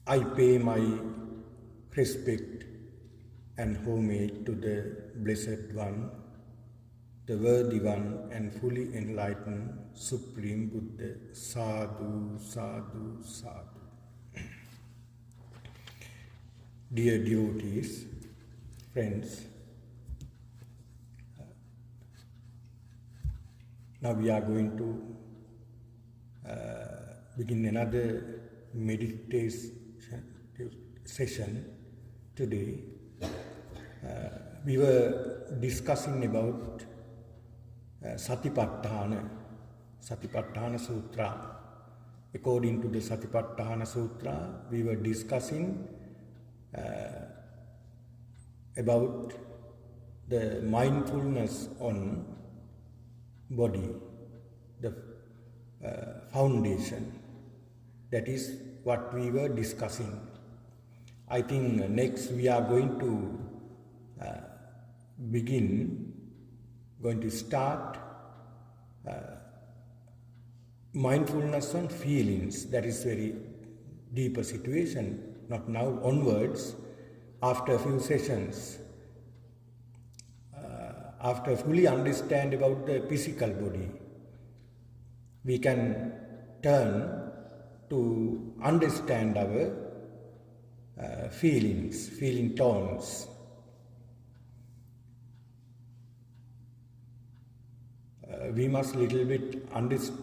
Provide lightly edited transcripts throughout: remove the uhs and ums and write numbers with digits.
I pay my respect and homage to the Blessed One, the Worthy One and fully enlightened Supreme Buddha. Sadhu, sadhu, sadhu. Dear devotees, friends, now we are going to begin another meditation session today. We were discussing about Satipatthana Sutra. According to the Satipatthana Sutra, we were discussing about the mindfulness on body, the foundation. That is what we were discussing. I think next we are going to start mindfulness on feelings. That is very deeper situation. Not now, onwards, after a few sessions, after fully understand about the physical body, we can turn to understand our feeling tones. We must little bit understand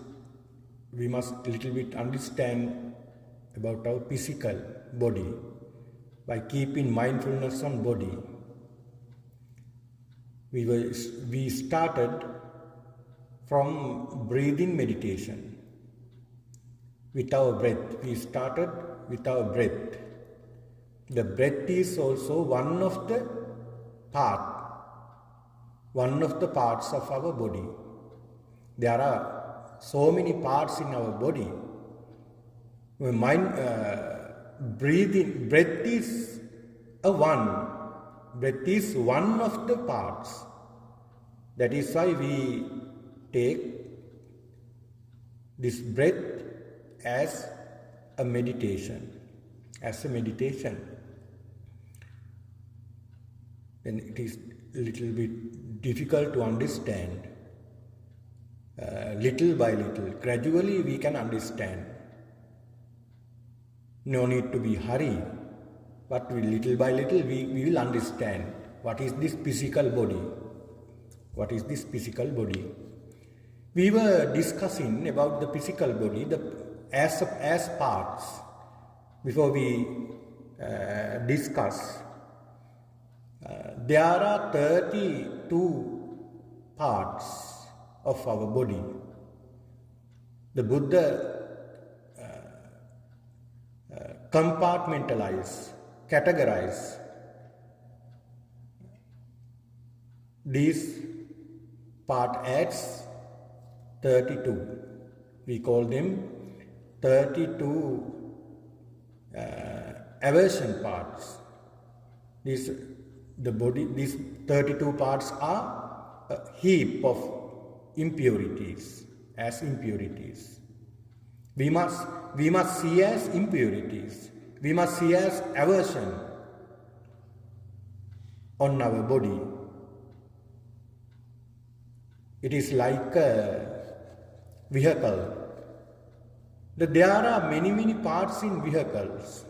about our physical body by keeping mindfulness on body. We started from breathing meditation with our breath. We started with our breath. The breath is also one of the parts of our body. There are so many parts in our body. Breath is one. Breath is one of the parts. That is why we take this breath as a meditation. Then it is a little bit difficult to understand. Little by little, gradually we can understand. No need to be hurried, but little by little we will understand what is this physical body. We were discussing about the physical body as parts. Before we discuss, there are 32 parts of our body. The Buddha categorize these part as 32. We call them 32 aversion parts. These 32 parts are a heap of impurities. We must see as impurities. We must see as aversion on our body. It is like a vehicle. There are many parts in vehicles.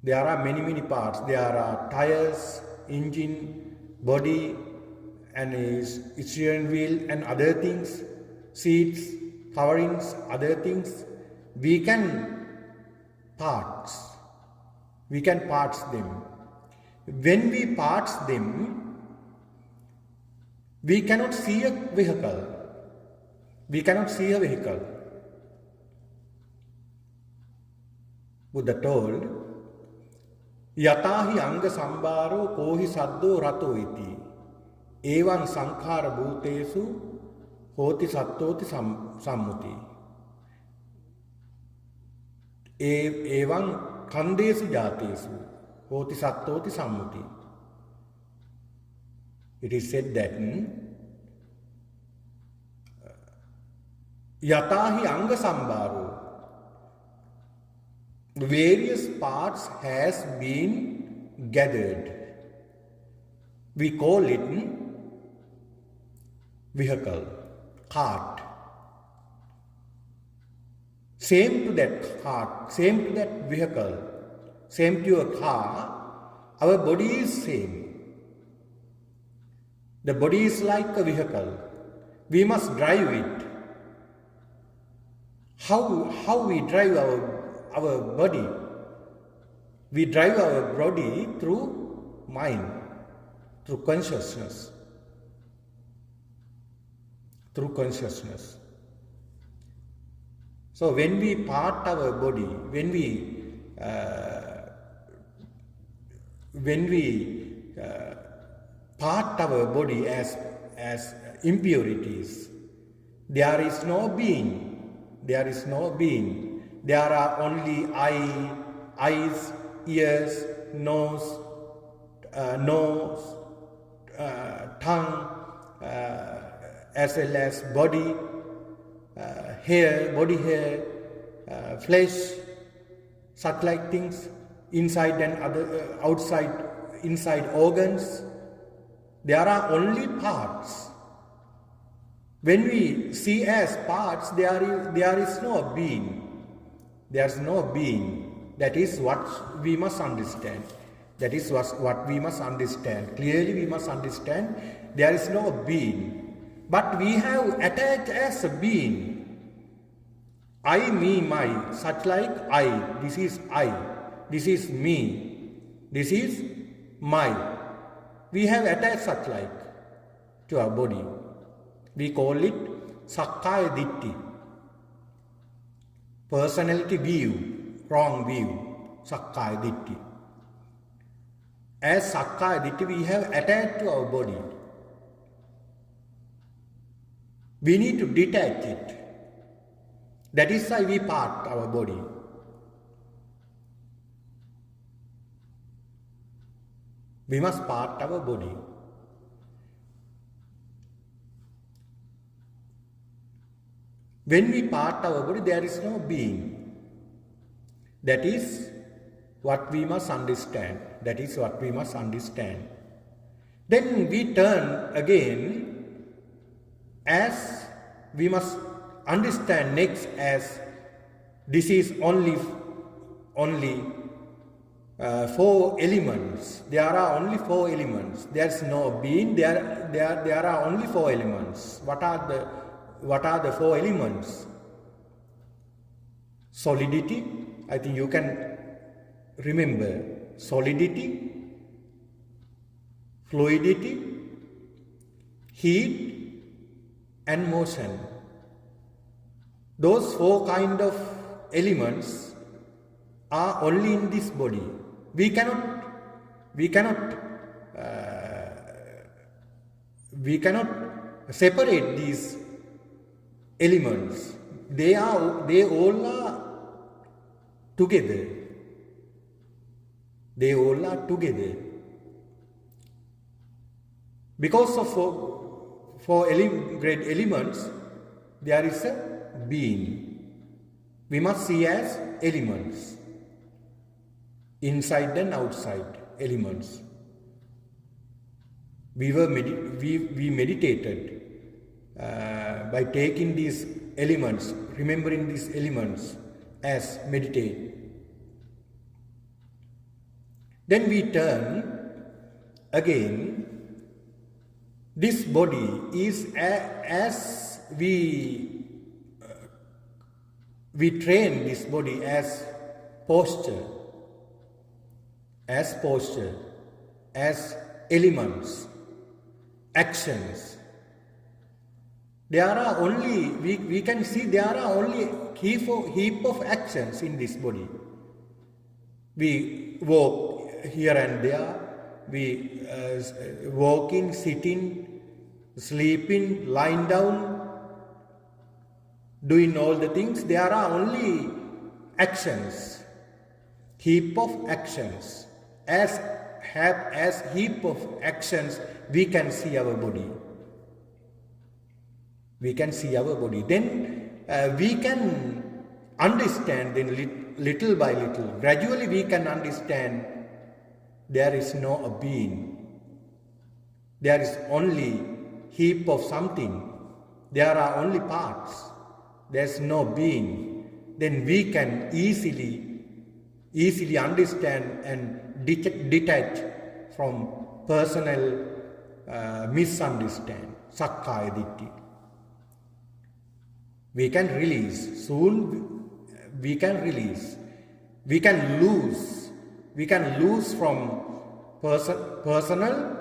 There are many parts. There are tires, engine, body, and steering wheel and other things, seats, coverings, other things. We can parts them. When we parts them, we cannot see a vehicle. Buddha told, Yatahi anga sambaro kohi saddo rato iti. Evan sankhara bhutesu hoti sattoti sammuti. Evan kandesu jatesu hoti sattoti sammuti. It is said that Yatahi anga sambaro. various parts has been gathered. We call it vehicle, cart. Same to that cart, same to that vehicle, same to a car, our body is same. The body is like a vehicle. We must drive it. How we drive our body? We drive our body through mind, through consciousness. Through consciousness. So when we part our body, when we part our body as impurities, there is no being. There is no being. There are only eyes, ears, nose, tongue, as well as body, body hair, flesh, such like things, inside and outside, inside organs. There are only parts. When we see as parts, there is no being. There is no being. That is what we must understand. That is what we must understand. Clearly we must understand there is no being. But we have attached as a being. I, me, my, such like I. This is I. This is me. This is my. We have attached such like to our body. We call it Sakkaya Ditti. Personality view, wrong view, Sakkaya Ditti. As Sakkaya Ditti, we have attached to our body. We need to detach it. That is why we part our body. We must part our body. When we part our body, there is no being. That is what we must understand. That is what we must understand. Then we turn again, as we must understand next, as this is only 4 elements. There are only 4 elements. There is no being. There are only 4 elements. What are the 4 elements? Solidity. I think you can remember. Solidity, fluidity, heat, and motion. Those 4 kind of elements are only in this body. We cannot separate these elements. They all are together. They all are together. Because of 4 great elements, there is a being. We must see as elements. Inside and outside elements. We meditated by taking these elements, remembering these elements as meditate. Then we turn again. This body is as we train this body as posture, as elements, actions. There are only, we can see there are only heap of actions in this body. We walk here and there, we walking, sitting, sleeping, lying down, doing all the things. There are only actions, heap of actions. As heap of actions, we can see our body. We can see our body. Then we can understand, then little by little, gradually we can understand there is no a being. There is only heap of something. There are only parts. There is no being. Then we can easily understand and detach from personal misunderstand, sakkaya ditthi. We can release. Soon we can release. We can lose from personal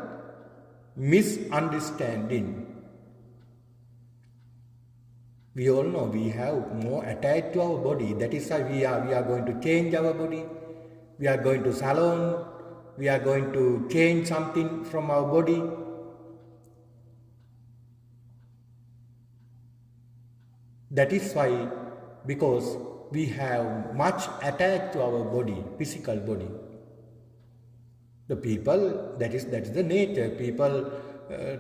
misunderstanding. We all know we have more attached to our body. That is why we are going to change our body. We are going to salon. We are going to change something from our body. That is why, because we have much attached to our body, physical body. The people, that is the nature. People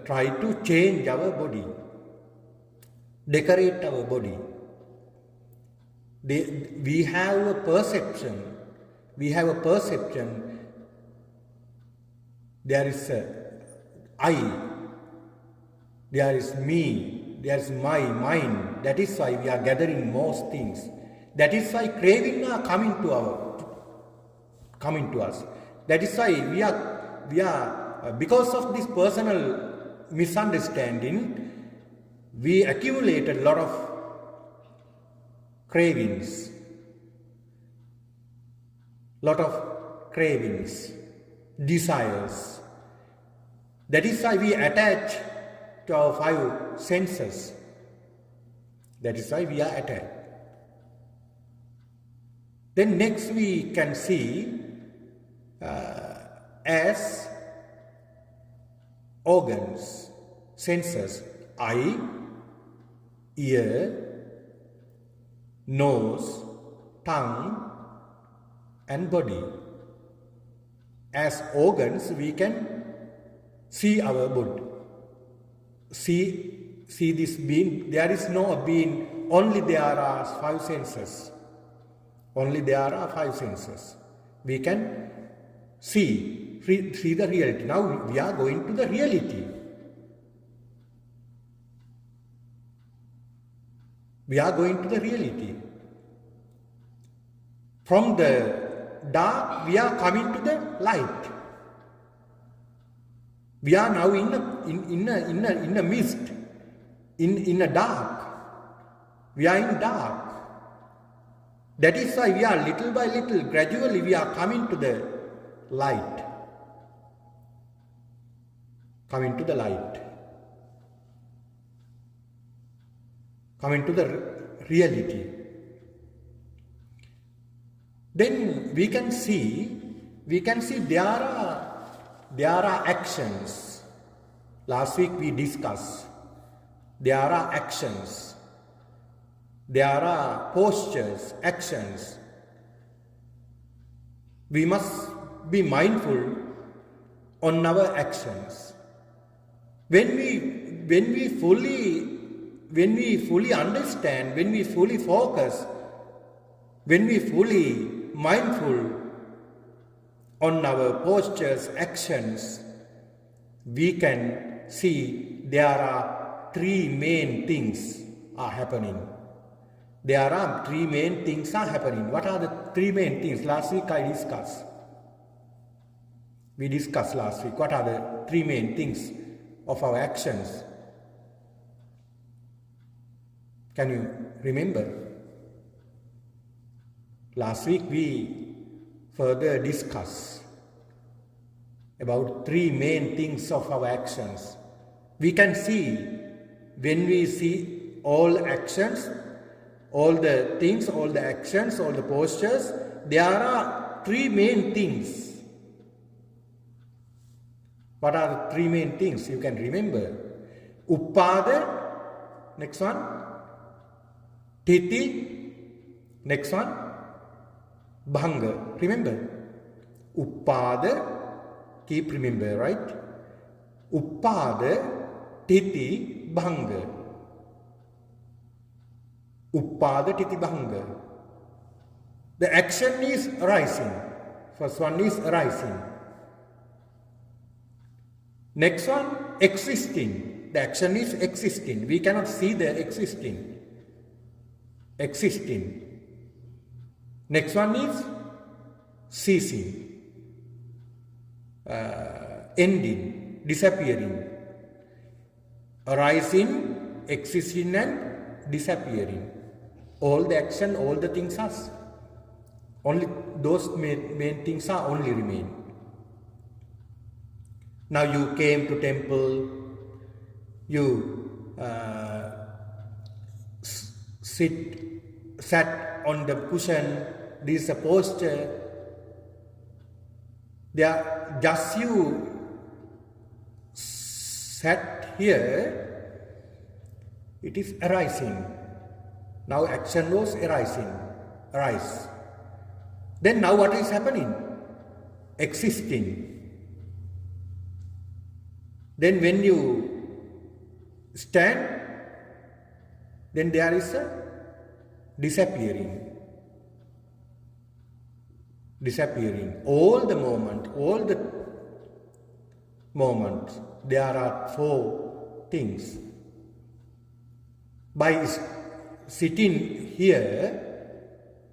try to change our body, decorate our body. We have a perception. There is I, there is me, there is my mind. That is why we are gathering most things. That is why craving are coming to us. That is why we are because of this personal misunderstanding, we accumulated a lot of cravings, desires. That is why we attach to our 5 senses. That is why we are attached. Then next we can see as organs, senses, eye, ear, nose, tongue and body. As organs we can see our body. See this being. There is no being, only there are 5 senses. Only there are 5 senses. We can see the reality. Now we are going to the reality. We are going to the reality. From the dark, we are coming to the light. We are now in a mist, in a dark. We are in dark. That is why we are little by little, gradually we are coming to the light. Coming to the light. Coming to the reality. Then we can see there are actions. Last week we discussed. There are actions. There are postures, actions. We must be mindful on our actions. When we fully understand, when we fully focus, when we fully mindful on our postures, actions, we can see there are 3 main things are happening. There are 3 main things are happening. What are the 3 main things? Last week I discussed. We discussed last week. What are the 3 main things of our actions? Can you remember? Last week we further discussed about 3 main things of our actions. We can see, when we see all actions, all the things, all the actions, all the postures, there are 3 main things. What are the 3 main things? You can remember. Uppada, next one. Titi, next one. Bhanga. Remember? Uppada, keep remember, right? Uppada, Titi, Bhanga. Uppada, Titi, Bhanga. The action is arising. First one is arising. Next one, existing. The action is existing. We cannot see the existing. Existing. Next one is ceasing. Ending. Disappearing. Arising, existing and disappearing. All the action, all the things are only those main things are only remain. Now you came to temple, you sat on the cushion, this is a posture. There, just you sat here, it is arising. Now action was arising, arise. Then now what is happening? Existing. Then when you stand, then there is a disappearing. Disappearing. All the moments, there are four things. By sitting here,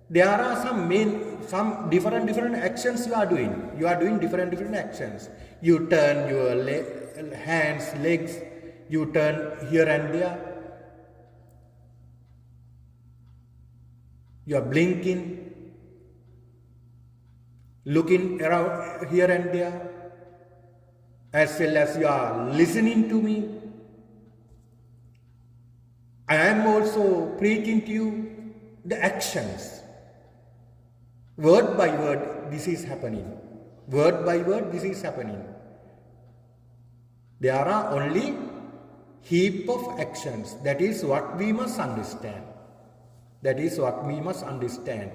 there are some different actions you are doing. You are doing different actions. You turn your hands, legs, you turn here and there. You are blinking, looking around here and there, as well as you are listening to me. I am also preaching to you the actions. Word by word, this is happening. Word by word, this is happening. There are only heap of actions. That is what we must understand. That is what we must understand.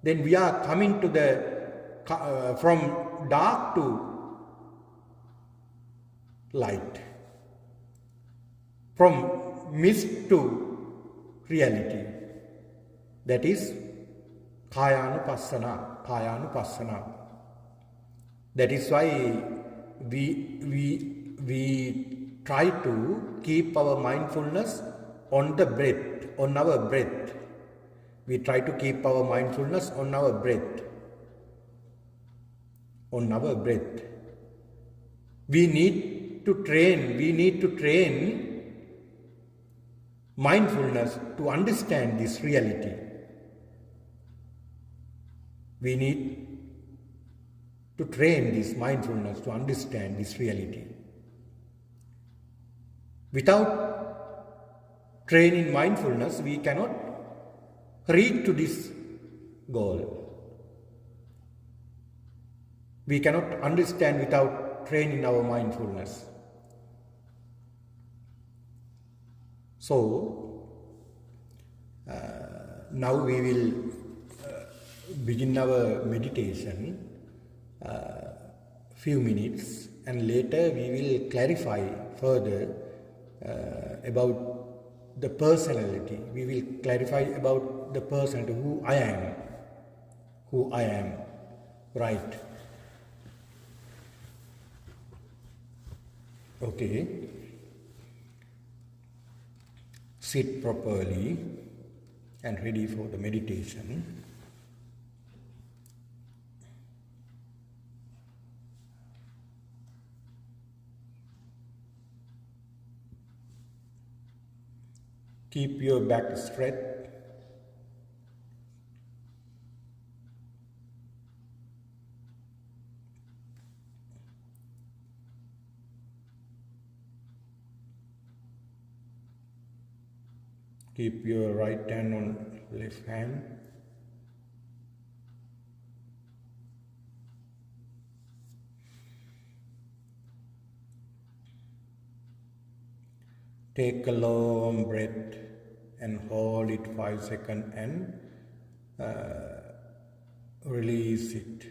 Then we are coming to the from dark to light, from mist to reality. That is Kayanupassana. That is why we try to keep our mindfulness on the breath, on our breath. We try to keep our mindfulness on our breath. On our breath. We need to train mindfulness to understand this reality. We need to train this mindfulness to understand this reality. Without training mindfulness, we cannot reach to this goal. We cannot understand without training our mindfulness. So, now we will begin our meditation few minutes, and later we will clarify further about the personality. We will clarify about the personality, who I am, right? Okay. Sit properly and ready for the meditation. Keep your back straight. Keep your right hand on left hand. Take a long breath and hold it 5 seconds and release it.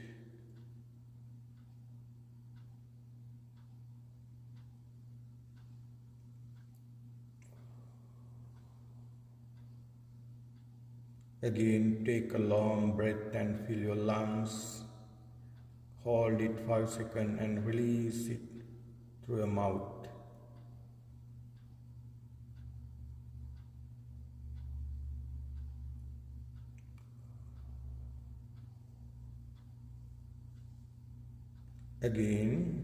Again, take a long breath and fill your lungs. Hold it 5 seconds and release it through your mouth. Again,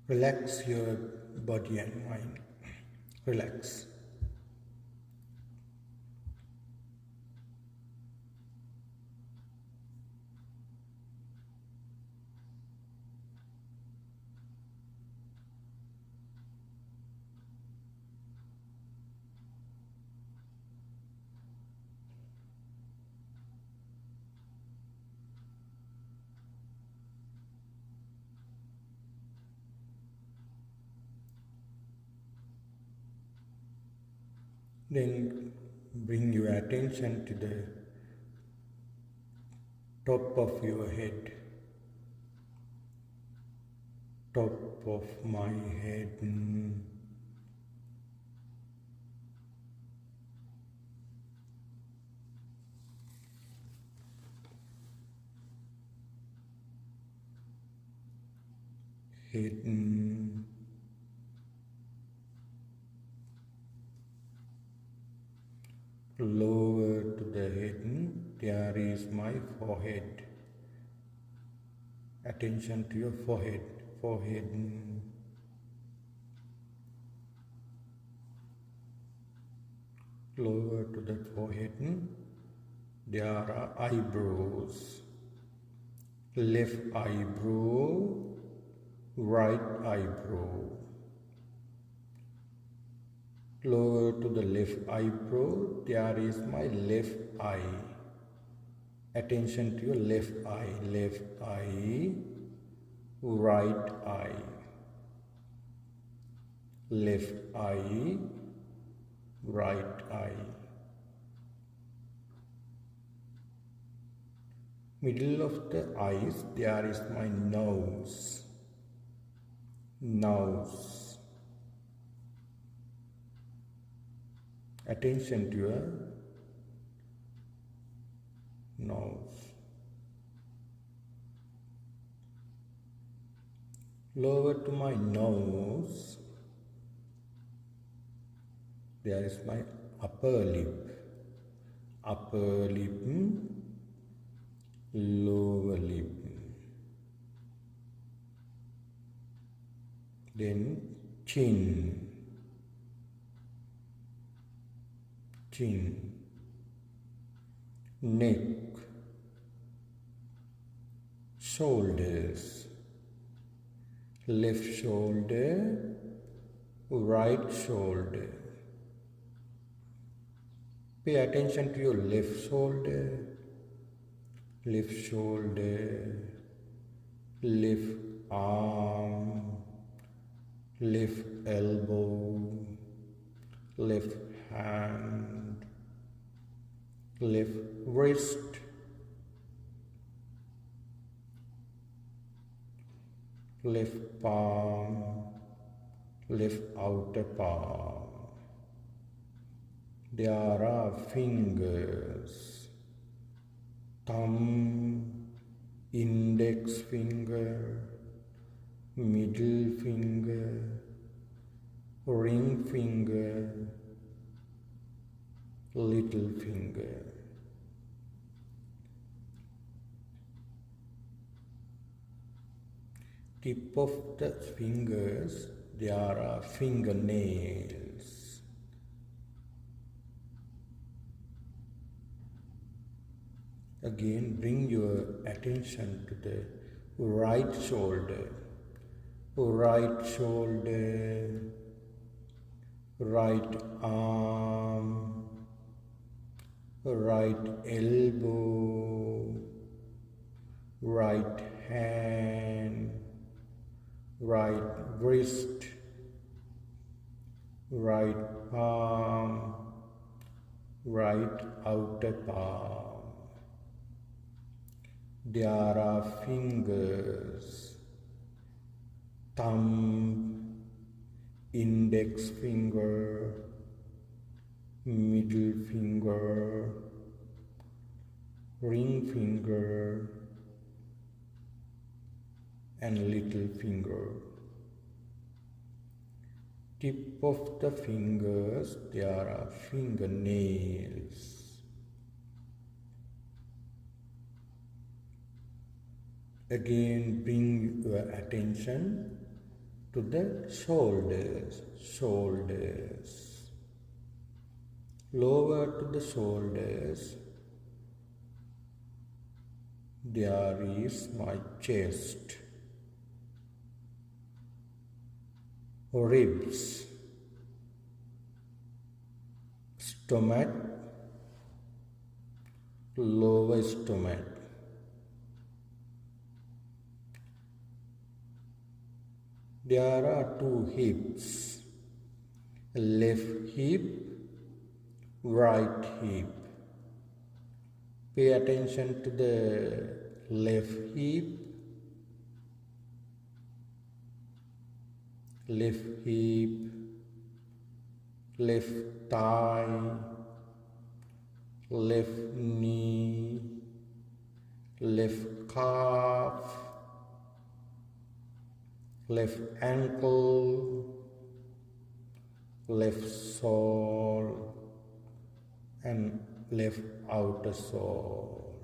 relax your body and mind. Relax. Then bring your attention to the top of your head. Top of my head. Head. Lower to the head, there is my forehead. Attention to your forehead. Lower to the forehead, there are eyebrows. Left eyebrow, right eyebrow. Lower to the left eyebrow, there is my left eye. Attention to your left eye, right eye, left eye, right eye. Middle of the eyes, there is my nose. Attention to your nose. Lower to my nose, there is my upper lip, lower lip. Then chin, neck, shoulders, left shoulder, right shoulder. Pay attention to your left shoulder, left arm, left elbow, left hand, left wrist, left palm, left outer palm. There are fingers, thumb, index finger, middle finger, ring finger, little finger. Tip of the fingers, there are fingernails. Again, bring your attention to the right shoulder, right arm, right elbow, right hand, right wrist, right palm, right outer palm. There are fingers, thumb, index finger, middle finger, ring finger, and little finger. Tip of the fingers, there are fingernails. Again, bring your attention to the shoulders, lower to the shoulders. There is my chest, ribs, stomach, lower stomach. There are two hips, left hip, right hip. Pay attention to the left hip, left thigh, left knee, left calf, left ankle, left sole, and left outer sole.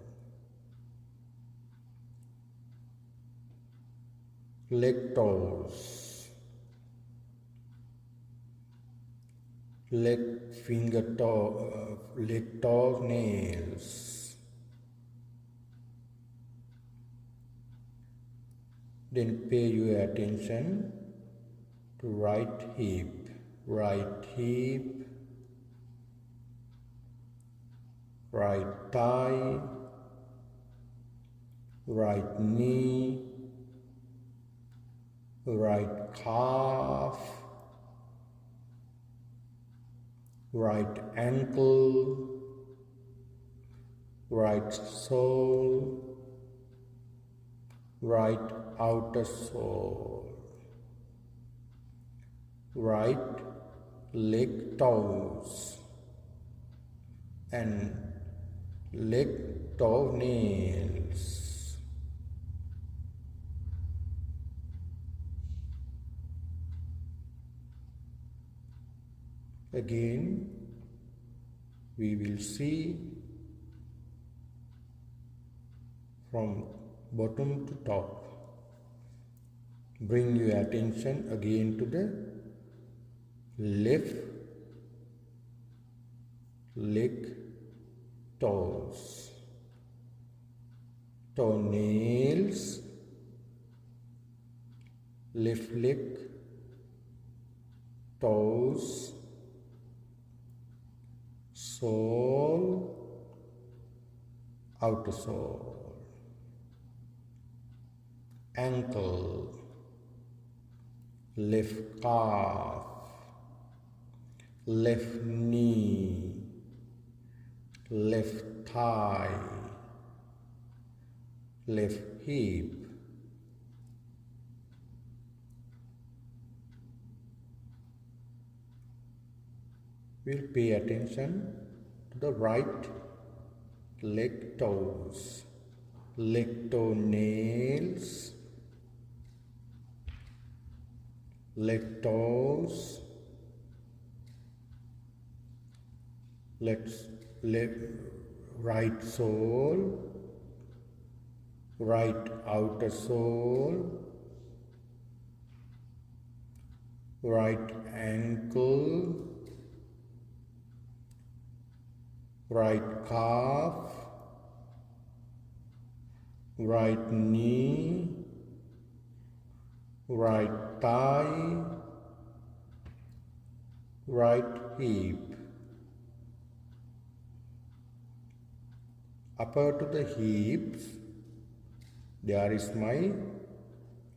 Leg toes, leg toe nails. Then pay your attention to right hip, right thigh, right knee, right calf, right ankle, right sole, right outer sole, right leg toes, and leg toe nails. Again, we will see from bottom to top. Bring your attention again to the left leg toes, toenails, left leg toes, sole, outer sole, ankle, left calf, left knee, left thigh, left hip, we'll pay attention to the right leg toes, leg toe nails, leg toes, right sole, right outer sole, right ankle, right calf, right knee, right thigh, right hip. Upper to the hips, there is my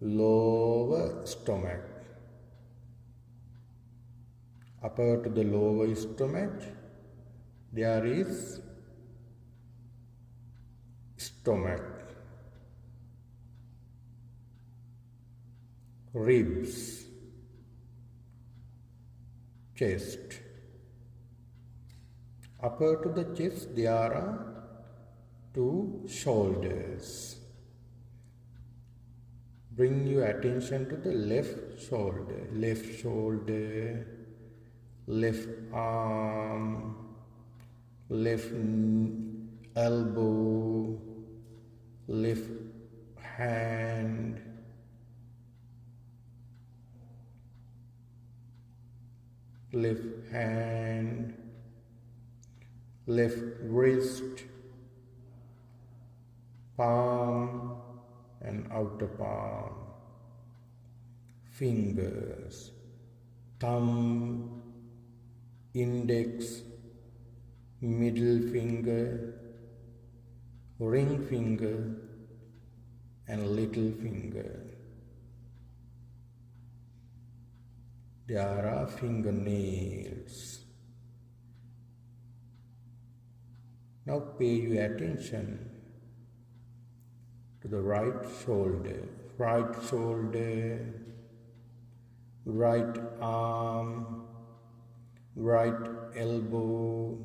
lower stomach. Upper to the lower stomach, there is stomach, ribs, chest. Upper to the chest there are two shoulders. Bring your attention to the left shoulder, left arm, left elbow, left hand, left wrist, palm and outer palm, fingers, thumb, index, middle finger, ring finger and little finger. There are fingernails. Now pay your attention to the right shoulder, right arm, right elbow,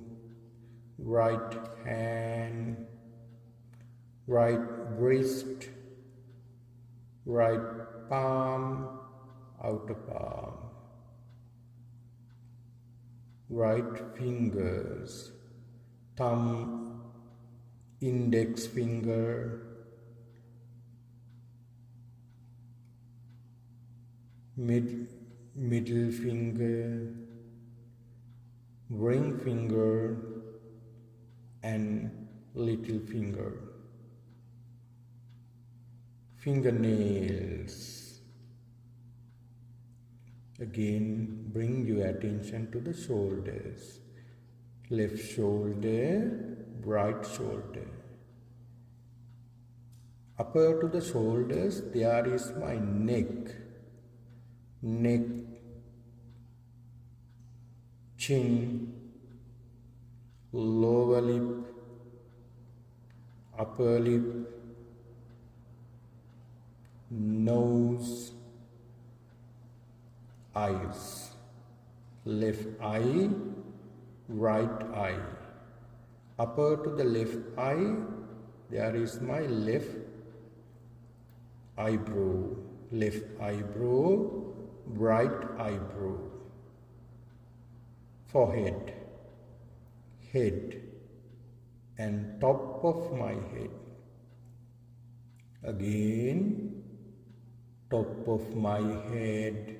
right hand, right wrist, right palm, outer palm, right fingers, thumb, index finger, middle finger, ring finger and little finger. Fingernails. Again, bring your attention to the shoulders. Left shoulder, right shoulder. Upper to the shoulders, there is my neck, chin, lower lip, upper lip, nose, eyes, left eye, right eye. Upper to the left eye, there is my left eyebrow, right eyebrow, forehead, head and top of my head. Again, top of my head,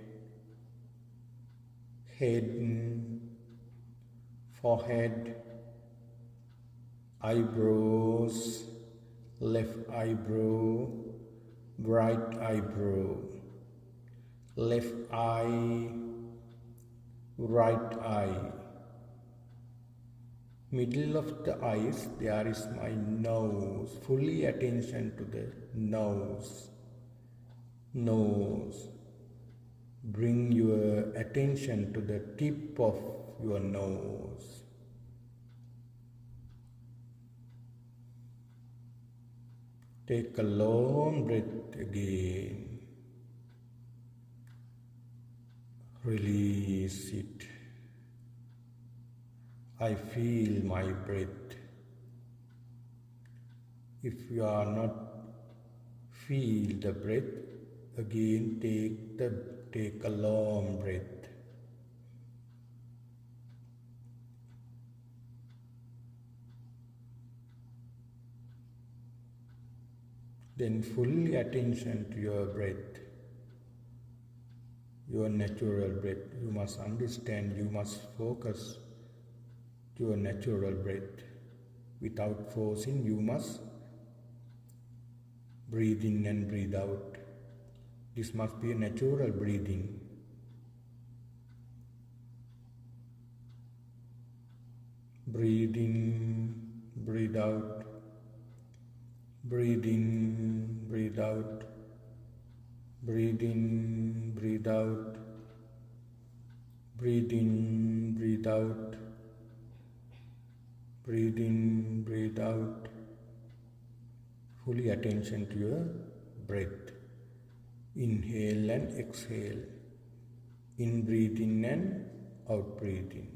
forehead, eyebrows, left eyebrow, right eyebrow, left eye, right eye. Middle of the eyes, there is my nose. Fully attention to the nose. Bring your attention to the tip of your nose. Take a long breath again. Release it. I feel my breath. If you are not feel the breath, again take a long breath. Then fully attention to your breath, your natural breath. You must understand, you must focus to your natural breath. Without forcing, you must breathe in and breathe out. This must be a natural breathing. Breathe in, breathe out. Breathe in, breathe out. Breathe in, breathe out. Breathe in, breathe out. Breathe in, breathe out. Fully attention to your breath. Inhale and exhale. In breathe in and out breathe in.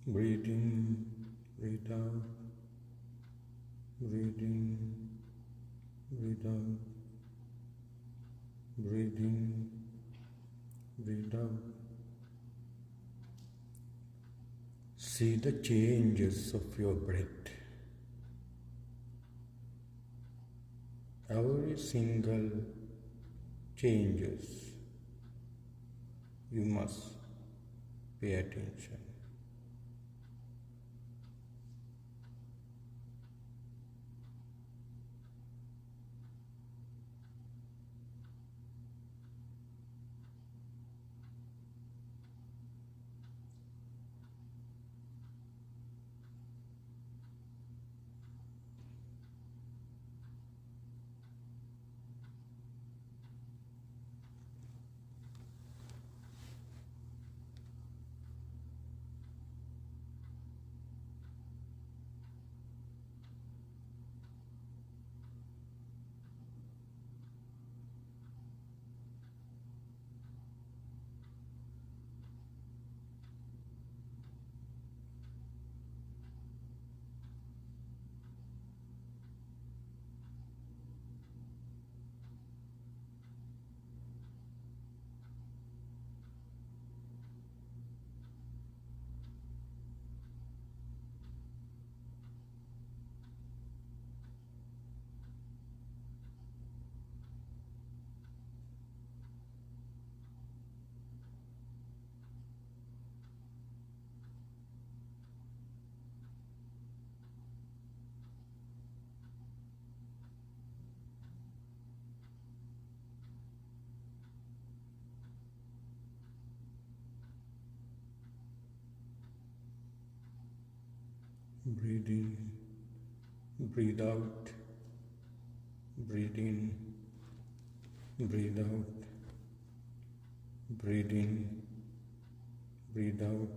Breathe in, breathe out, breathe in, breathe out, See the changes of your breath. Every single changes, you must pay attention. Breathe in, breathe out, breathe in, breathe out, breathe in, breathe out.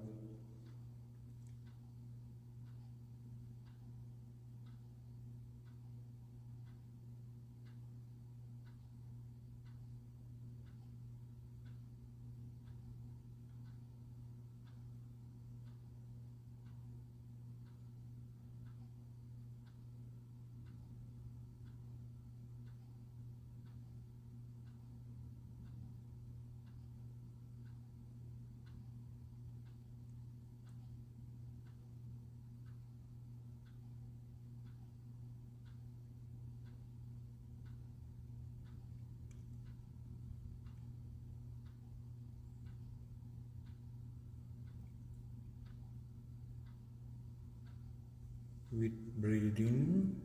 With breathing,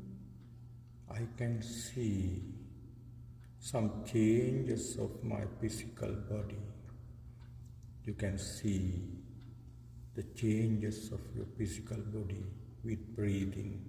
I can see some changes of my physical body. You can see the changes of your physical body with breathing.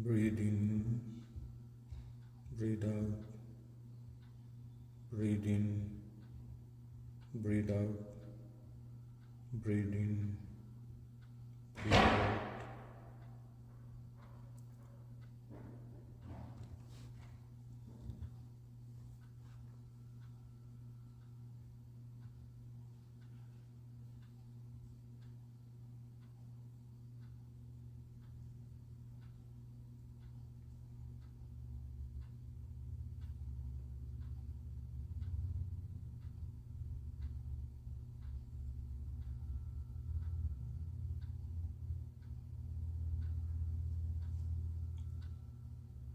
Breathe in, breathe out, breathe in, breathe out, breathe in, breathe out.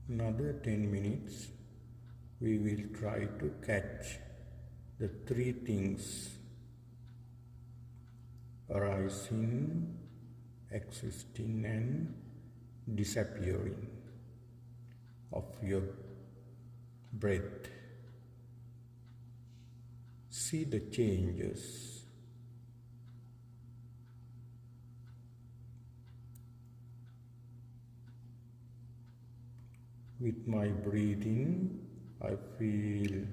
Another 10 minutes, we will try to catch the three things arising, existing, and disappearing of your breath. See the changes. With my breathing, I feel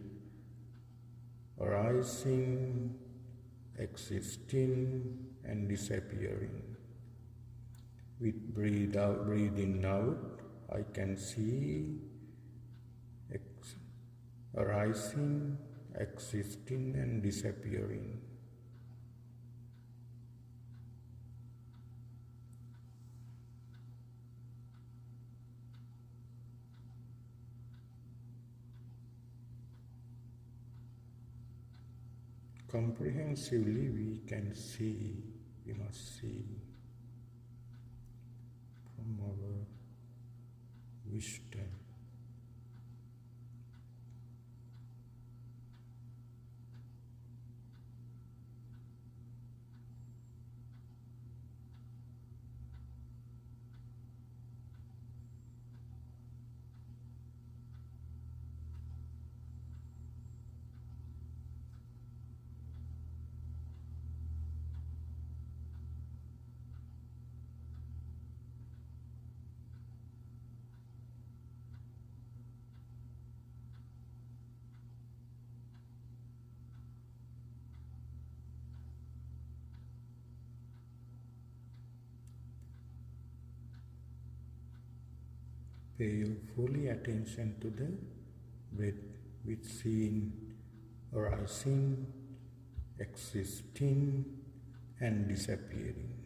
arising, existing, and disappearing. With breathing out, I can see arising, existing, and disappearing. Comprehensively we must see from our wisdom. Pay your fully attention to the breath with seeing arising, existing, and disappearing.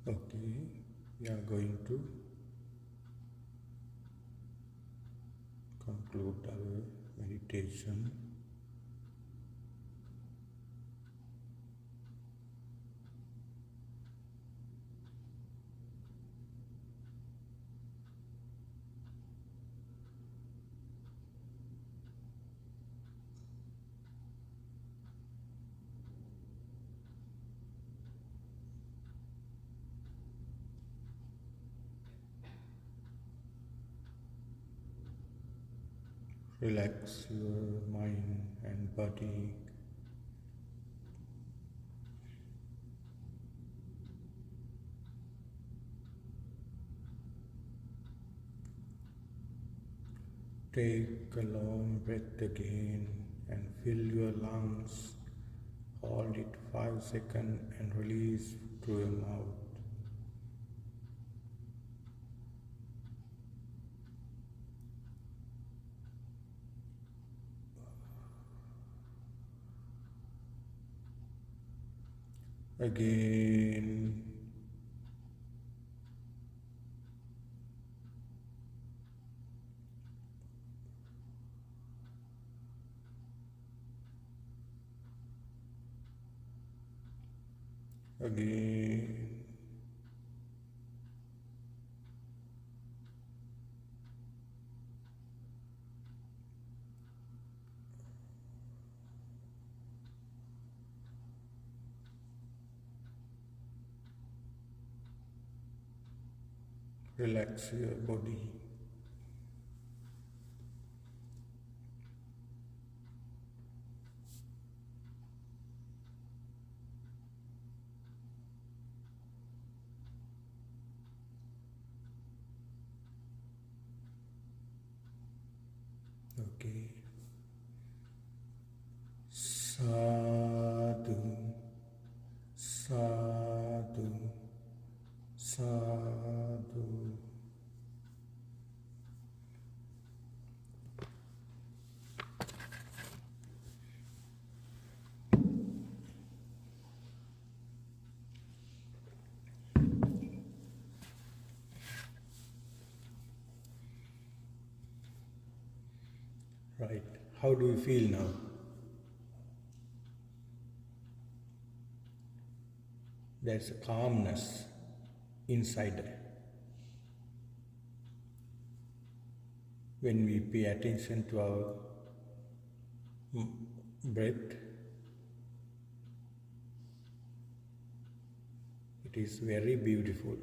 Okay, we are going to conclude our meditation. Relax your mind and body. Take a long breath again and fill your lungs. Hold it 5 seconds and release through your mouth. Again. Again. Relax your body. Okay. Sadhu, sadhu, sadhu. Right. How do you feel now? There's a calmness inside. When we pay attention to our breath, it is very beautiful,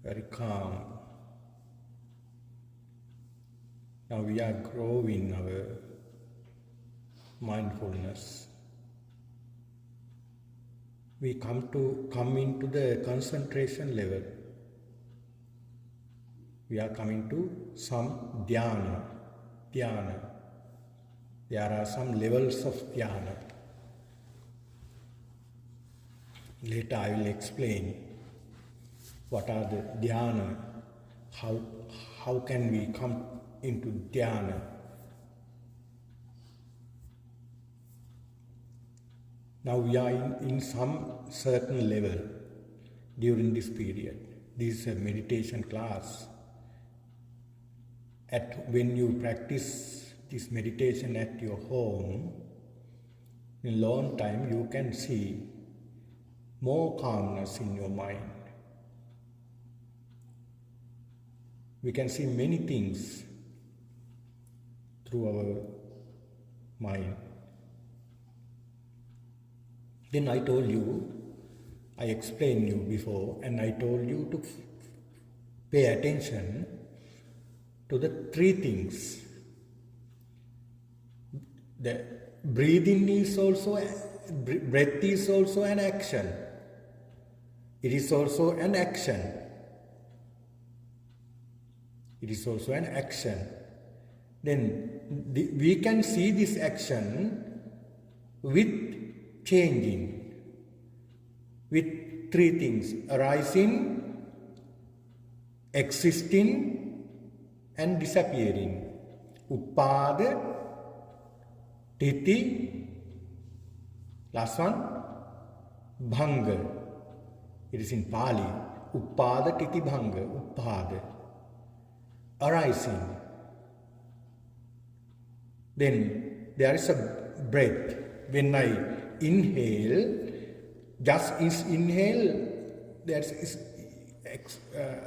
very calm. Now we are growing our mindfulness. We come into the concentration level. We are coming to some dhyana. There are some levels of dhyana. Later I will explain what are the dhyana, how can we come into dhyana. Now we are in some certain level during this period. This is a meditation class. When you practice this meditation at your home, in a long time you can see more calmness in your mind. We can see many things through our mind. Then I explained you before, and I told you to pay attention to the three things. The breathing is also, breath is also an action. It is also an action. It is also an action. Then we can see this action with changing, with three things: arising, existing, and disappearing. Uppada, titi, last one, bhanga. It is in Pali. Uppada titibhanga, uppada, arising. Then there is a breath. When I inhale, just is inhale, there is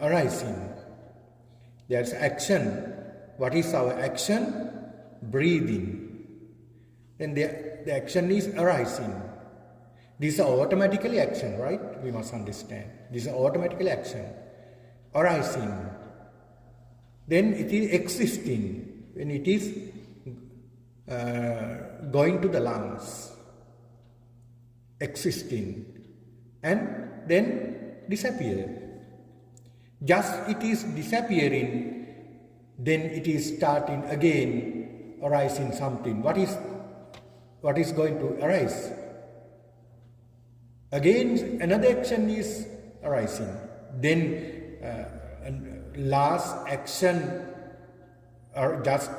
arising. There's action. What is our action? Breathing. Then the action is arising. This is automatically action, right? We must understand. This is automatically action. Arising. Then it is existing. When it is going to the lungs. Existing. And then disappear. Just it is disappearing, then it is starting again, arising something. What is going to arise? Again, another action is arising. Then last action just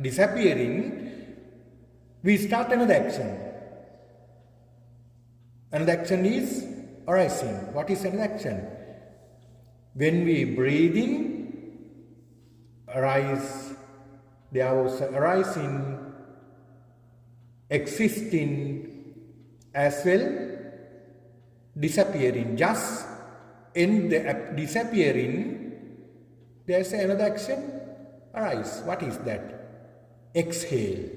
disappearing, we start another action. Another action is arising. What is another action? When we breathe in, arise, there was arising, existing, as well disappearing. Just in the disappearing, there is another action, arise. What is that? Exhale.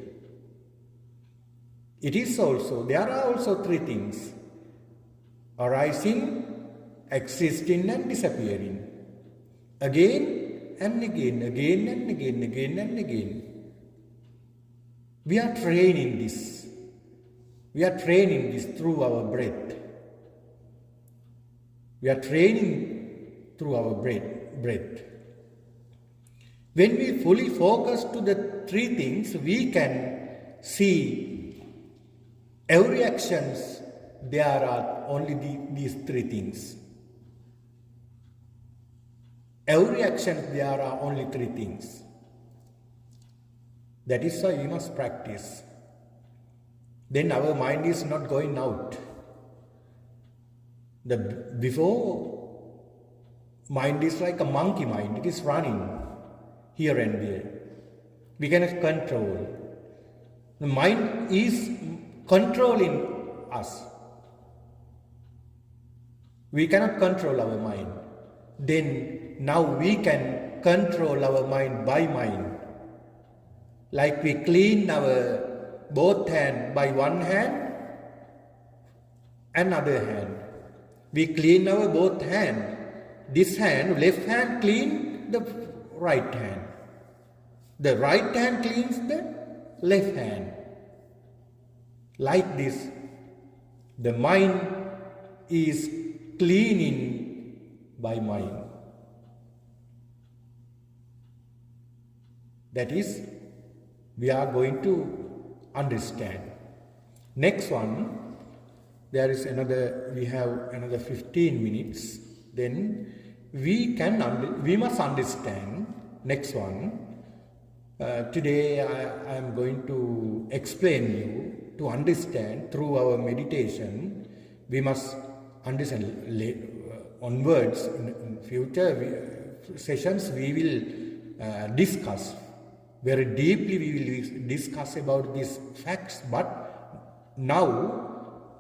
It is also, there are also three things: arising, existing and disappearing. Again and again, again and again, again and again. We are training this. We are training this through our breath. We are training through our breath. When we fully focus to the three things, we can see every actions, there are only these three things. Every action, there are only three things. That is why we must practice. Then our mind is not going out. Before, mind is like a monkey mind. It is running here and there. We cannot control. The mind is controlling us. We cannot control our mind. Then now we can control our mind by mind. Like we clean our both hand by one hand and other hand. We clean our both hand. This hand, left hand, clean the right hand. The right hand cleans the left hand. Like this, the mind is cleaning by mind. That is, we are going to understand. Next one, we have another 15 minutes. Then we must understand. Next one. Today I am going to explain you to understand through our meditation. We must understand onwards in future sessions. We will discuss very deeply. We will discuss about these facts. But now,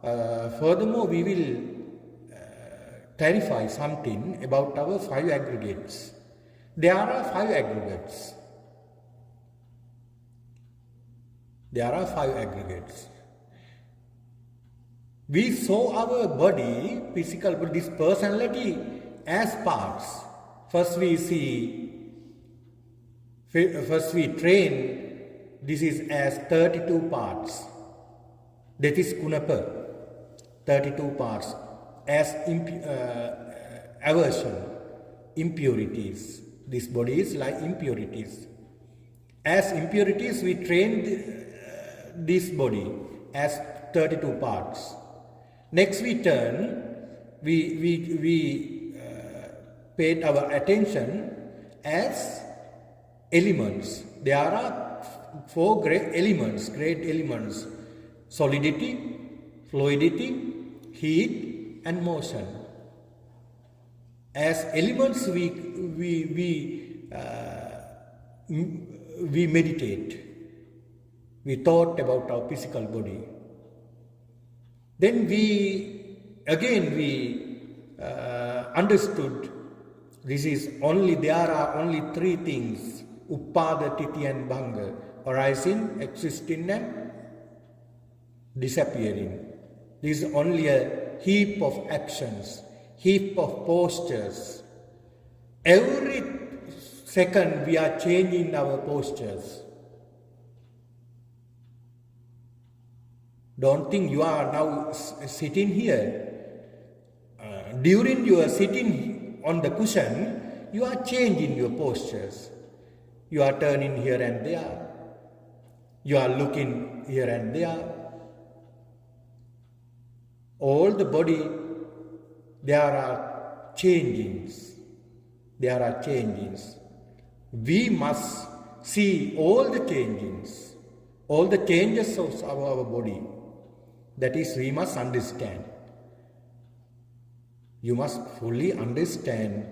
furthermore, we will clarify something about our five aggregates. There are five aggregates. There are five aggregates. We saw our body, physical body, this personality as parts. First we train this is as 32 parts. That is Kunapa, 32 parts. As aversion, impurities. This body is like impurities. As impurities, we train this body as 32 parts. Next we paid our attention as elements. There are four great elements: solidity, fluidity, heat and motion. As elements, we meditate. We thought about our physical body. Then we understood there are only three things: Uppada, Titi and Bhanga, arising, existing and disappearing. This is only a heap of actions, heap of postures. Every second we are changing our postures. Don't think you are now sitting here. During your sitting on the cushion, you are changing your postures. You are turning here and there. You are looking here and there. All the body, there are changings. There are changings. We must see all the changings, all the changes of our body. That is, we must understand. You must fully understand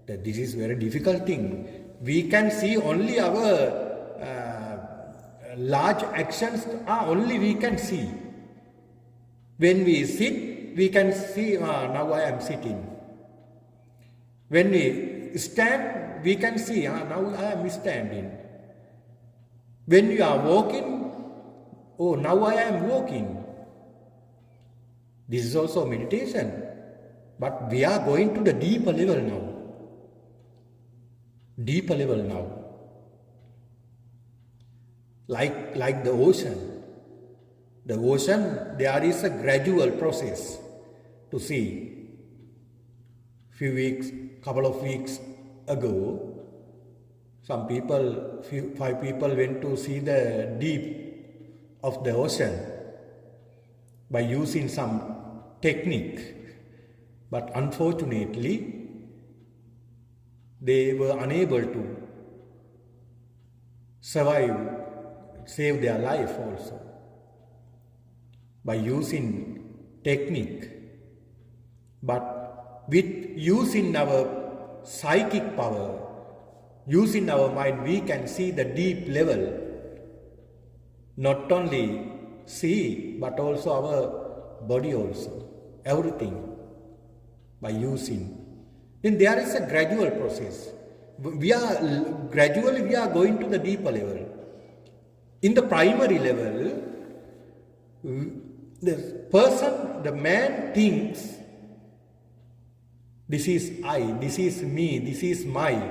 that this is a very difficult thing. We can see only our large actions only we can see. When we sit, we can see, now I am sitting. When we stand, we can see, now I am standing. When you are walking, oh, now I am walking. This is also meditation. But we are going to the deeper level now. Deeper level now. Like the ocean. The ocean, there is a gradual process to see. Couple of weeks ago, 5 people went to see the deep of the ocean by using some technique. But unfortunately, they were unable to save their life also by using technique. But with using our psychic power, using our mind, we can see the deep level. Not only see, but also our body also, everything. By using. Then there is a gradual process. Gradually we are going to the deeper level. In the primary level, the man thinks, this is I, this is me, this is my.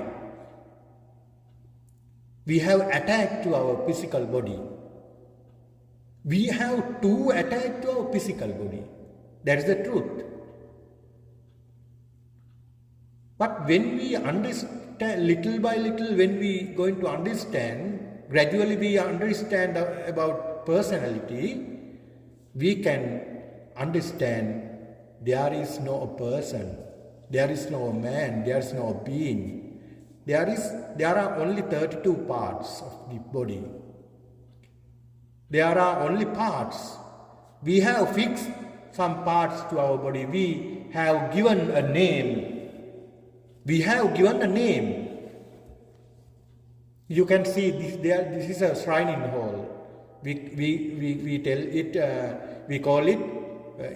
We have attached to our physical body. We have too attached to our physical body. That is the truth. But when we understand, little by little, when we going to understand, gradually we understand about personality, we can understand there is no person, there is no man, there is no being. There are only 32 parts of the body. There are only parts. We have fixed some parts to our body. We have given a name. We have given a name. You can see this is a shrine hall. We tell it, we call it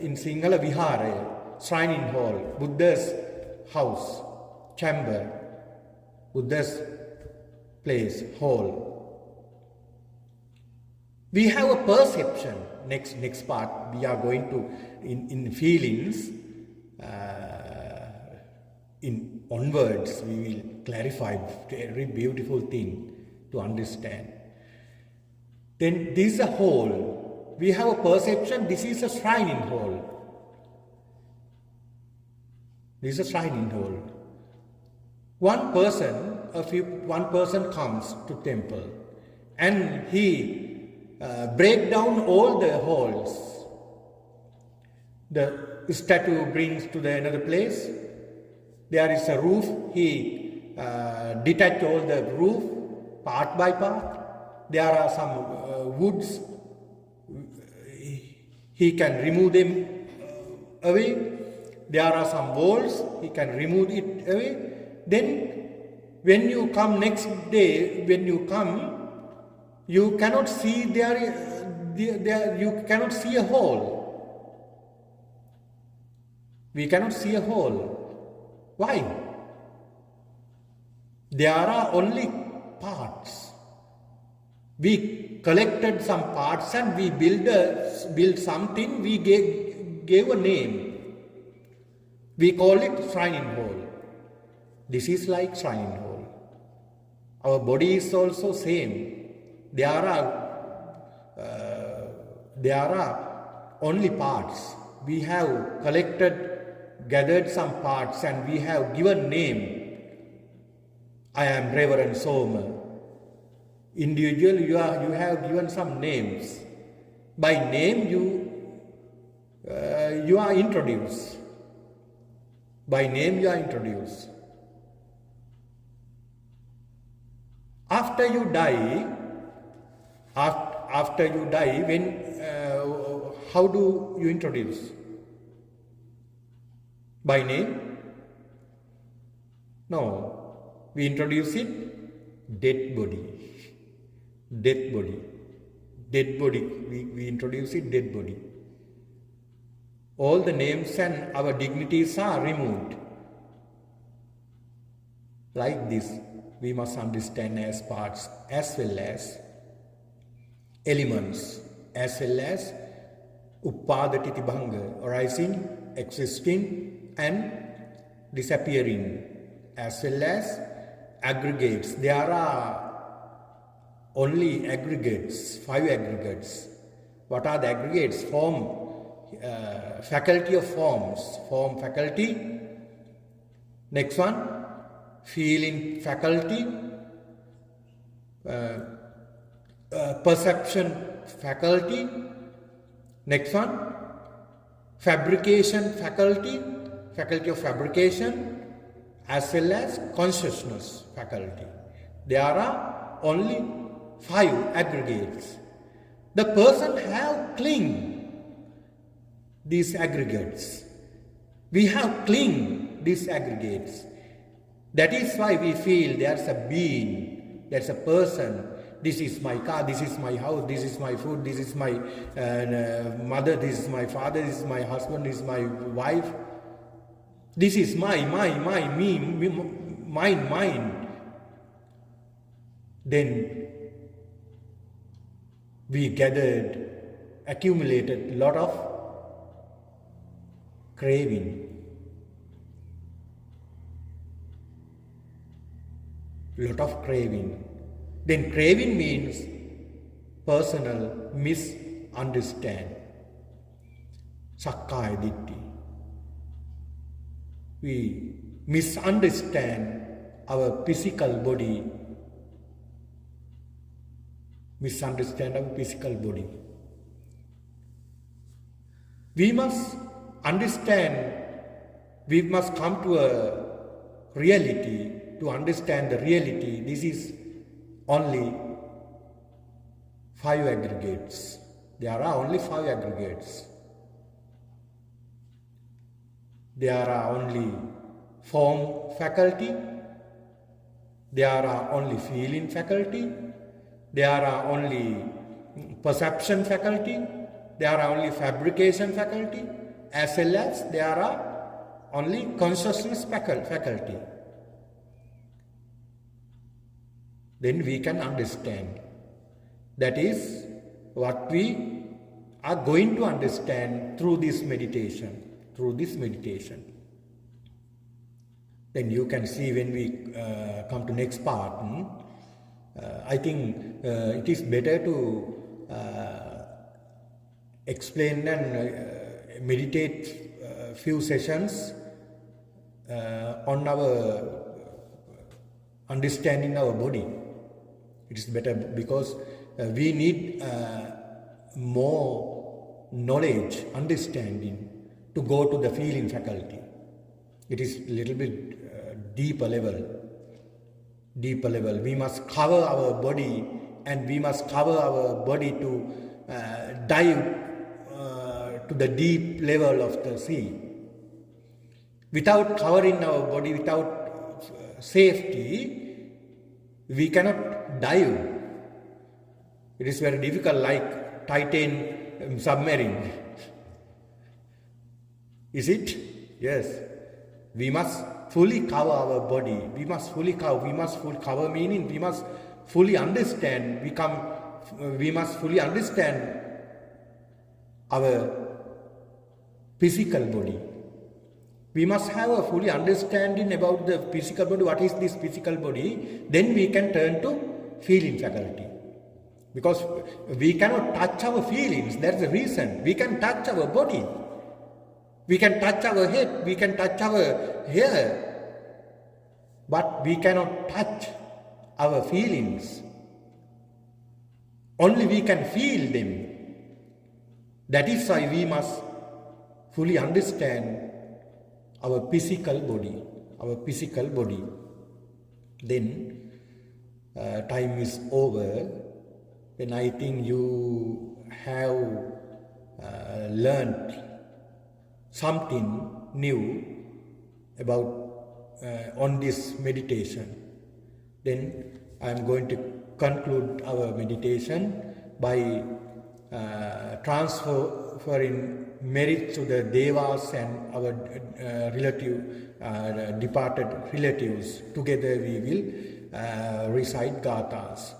in Sinhala Vihara, shrine hall, Buddha's house, chamber, Buddha's place, hall. We have a perception. Next part, we are going to, in feelings, in onwards, we will clarify very beautiful thing to understand. Then this is a whole. We have a perception, this is a shrine hall. This is a shrine hall. One person comes to temple and he break down all the halls. The statue brings to another place. There is a roof. He detach all the roof part by part. There are some woods. He can remove them away. there are some walls, he can remove it away. Then when you come next day, when you come, you cannot see you cannot see a hole. We cannot see a hole. Why? There are only parts. We collected some parts and we built something, we gave a name. We call it shrine hole. This is like shrine hole. Our body is also same. There are only parts. We have gathered some parts and we have given name. I am Reverend Soma. Individual, you have given some names. By name you are introduced. By name you are introduced. After you die, how do you introduce? By name? No. We introduce it, dead body. Dead body. Dead body. We introduce it, dead body. All the names and our dignities are removed. Like this, we must understand as parts as well as elements, as well as Upadati Bhanga, arising, existing and disappearing, as well as aggregates. There are only aggregates, 5 aggregates. What are the aggregates? Faculty of forms, form faculty. Next one, feeling faculty, perception faculty. Next one, fabrication faculty, faculty of fabrication, as well as consciousness faculty. There are only 5 aggregates. The person have cling these aggregates. We have cling these aggregates. That is why we feel there's a being, there's a person. This is my car, this is my house, this is my food, this is my mother, this is my father, this is my husband, this is my wife. This is me, mine. Then we accumulated a lot of craving. Lot of craving. Then craving means personal misunderstand. Sakkaya Ditti. We misunderstand our physical body. Misunderstand our physical body. We must understand, we must come to a reality. To understand the reality, this is only 5 aggregates. There are only 5 aggregates. There are only form faculty. There are only feeling faculty. There are only perception faculty. There are only fabrication faculty. As well as there are only consciousness faculty. Then we can understand. That is what we are going to understand through this meditation. Then you can see when we come to next part. I think it is better to explain and meditate few sessions on our understanding our body. It is better because we need more knowledge, understanding to go to the feeling faculty. It is a little bit deeper level. We must cover our body and we must cover our body to dive to the deep level of the sea. Without covering our body, without safety, we cannot dive. It is very difficult, like Titan submarine. Is it? Yes. We must fully cover our body. We must fully cover meaning we must fully understand. We must fully understand our physical body. We must have a fully understanding about the physical body. What is this physical body? Then we can turn to feeling faculty. Because we cannot touch our feelings. That's the reason. We can touch our body. We can touch our head. We can touch our hair. But we cannot touch our feelings. Only we can feel them. That is why we must fully understand our physical body. Our physical body. Then time is over. Then I think you have learned something new about on this meditation. Then I am going to conclude our meditation by transferring merit to the devas and our departed relatives. Together we will recite gathas.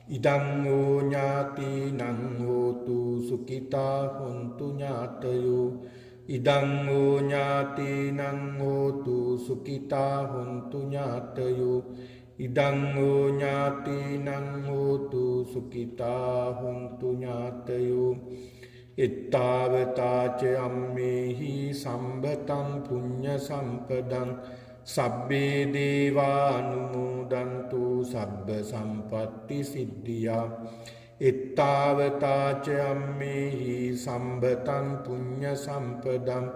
Idang o nyati nang hotu sukita hontu nyatayu. Idang o nyati nang hotu sukita hontu nyatayu. Idang o nyati nang hotu sukita hontu nyatayu. Ittavata ca ammehi sambhatam punya sampadang. Sabbe deva anumodantu sabba sampatti siddhiya. Ittavata ca ammehi sambhatam punya sampadam.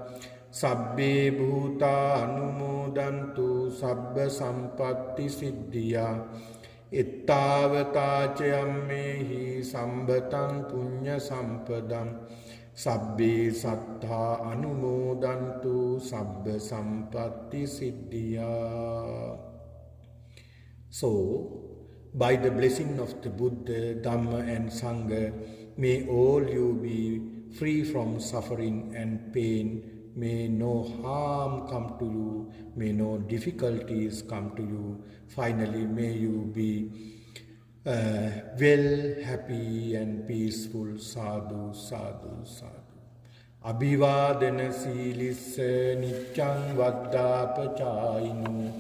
Sabbe bhuta anumodantu sabba sampatti siddhiya. Ittavata ca ammehi sambhatam punya sampadam. Sabbe sattha anumodantu sabba sampatti siddhiya. So, by the blessing of the Buddha, Dhamma and Sangha, may all you be free from suffering and pain. May no harm come to you. May no difficulties come to you. Finally, may you be well, happy and peaceful. Sadhu, sadhu, sadhu. Abhivadana silissa nityang vaddapachayinu.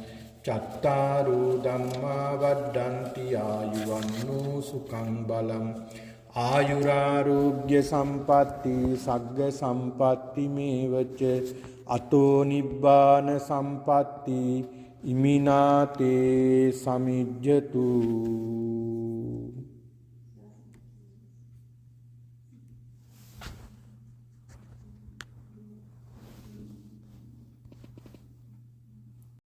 Chattaru dhamma vaddanti ayuvannu sukhang balam. Ayurarogya sampatti sagga sampatti mevacha. Ato nibbana sampatti iminate samijjatu.